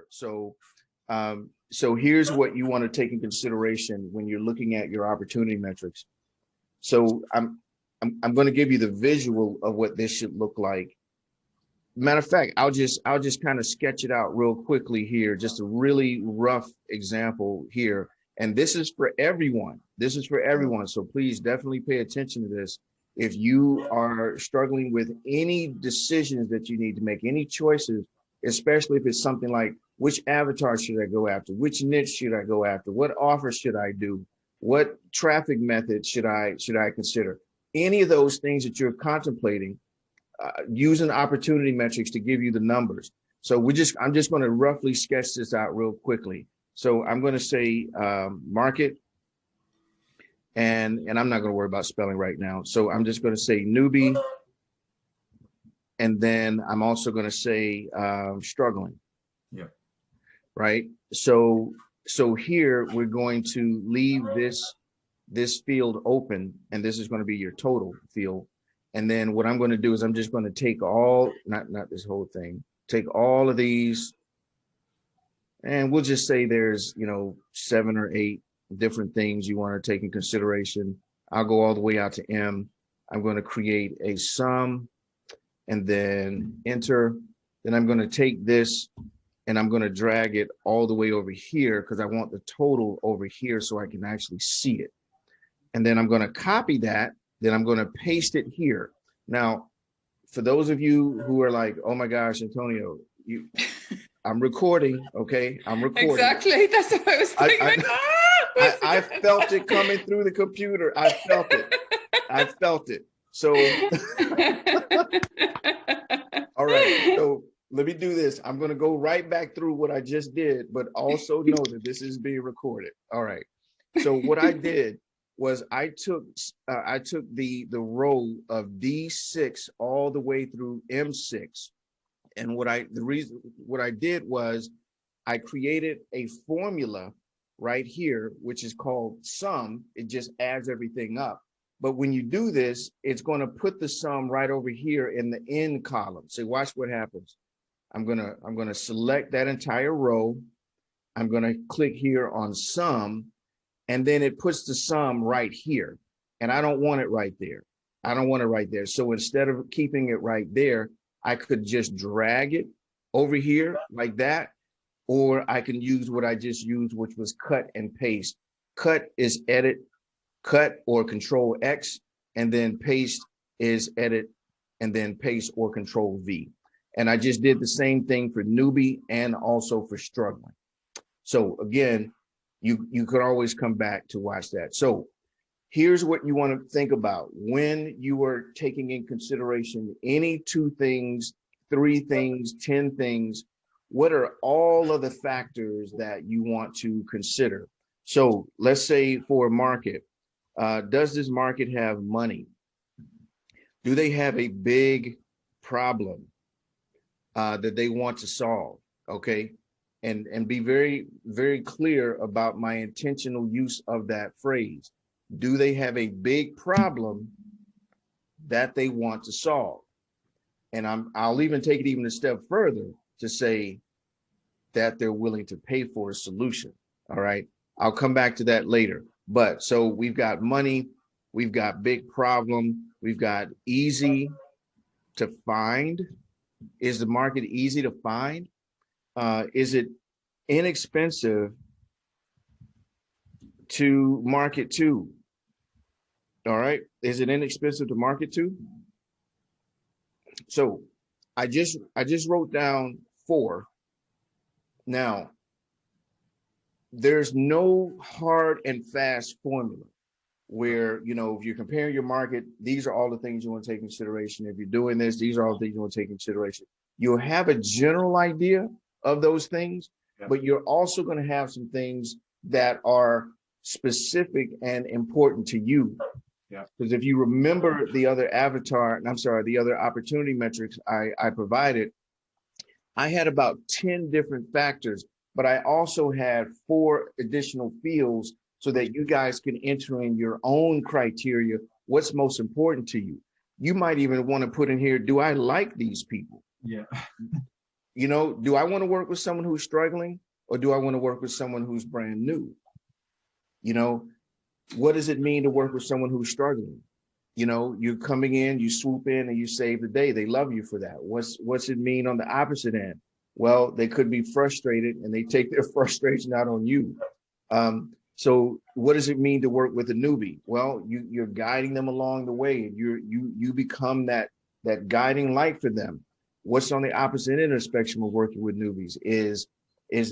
start. So here's what you want to take in consideration when you're looking at your opportunity metrics. So I'm going to give you the visual of what this should look like. Matter of fact, I'll just kind of sketch it out real quickly here, just a really rough example here. And this is for everyone. This is for everyone. So please definitely pay attention to this. If you are struggling with any decisions that you need to make, any choices, especially if it's something like, which avatar should I go after? Which niche should I go after? What offer should I do? What traffic method should I consider? Any of those things that you're contemplating, using opportunity metrics to give you the numbers. So I'm just going to roughly sketch this out real quickly. So I'm going to say market, and I'm not going to worry about spelling right now. So I'm just going to say newbie, and then I'm also going to say struggling. Yeah. Right. So here we're going to leave this field open, and this is going to be your total field. And then what I'm going to do is I'm just going to take all, not this whole thing, take all of these, and we'll just say there's, 7 or 8 different things you want to take in consideration. I'll go all the way out to M. I'm going to create a sum and then enter. Then I'm going to take this and I'm going to drag it all the way over here because I want the total over here so I can actually see it. And then I'm going to copy that. Then I'm going to paste it here. Now, for those of you who are like, oh my gosh, Antonio, I'm recording, okay? I'm recording. Exactly. That's what I was thinking. I felt it coming through the computer. I felt it. So, all right. So let me do this. I'm going to go right back through what I just did, but also know that this is being recorded. All right. So what I did was I took the row of D6 all the way through M6. And what I did was I created a formula right here, which is called sum. It just adds everything up. But when you do this, it's going to put the sum right over here in the end column. So watch what happens. I'm going to select that entire row. I'm going to click here on sum, and then it puts the sum right here. And I don't want it right there. I don't want it right there. So instead of keeping it right there, I could just drag it over here like that, or I can use what I just used, which was cut and paste. Cut is edit, cut or control X, and then paste is edit, and then paste or control V. And I just did the same thing for newbie and also for struggling. So again, you could always come back to watch that. So here's what you want to think about when you are taking in consideration any 2 things, 3 things, 10 things. What are all of the factors that you want to consider? So let's say for a market, does this market have money? Do they have a big problem that they want to solve? Okay. And be very, very clear about my intentional use of that phrase. Do they have a big problem that they want to solve? And I'll even take it even a step further to say that they're willing to pay for a solution. All right. I'll come back to that later. But so we've got money, we've got big problem, we've got easy to find. Is the market easy to find? Is it inexpensive to market to? All right. Is it inexpensive to market to? So I just wrote down 4. Now, there's no hard and fast formula where, if you're comparing your market, these are all the things you want to take into consideration. If you're doing this, these are all the things you want to take into consideration. You'll have a general idea of those things, but you're also going to have some things that are specific and important to you. Because if you remember the other the other opportunity metrics I provided, I had about 10 different factors, but I also had 4 additional fields so that you guys can enter in your own criteria. What's most important to you? You might even want to put in here, do I like these people? Yeah. You know, do I want to work with someone who's struggling, or do I want to work with someone who's brand new? You know, what does it mean to work with someone who's struggling? You know, you're coming in, you swoop in and you save the day. They love you for that. What's it mean on the opposite end? Well, they could be frustrated and they take their frustration out on you. So what does it mean to work with a newbie? Well, you're guiding them along the way, and you become that guiding light for them. What's on the opposite end of the spectrum of working with newbies is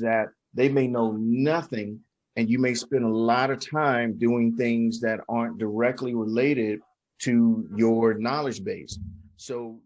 that they may know nothing, and you may spend a lot of time doing things that aren't directly related to your knowledge base. So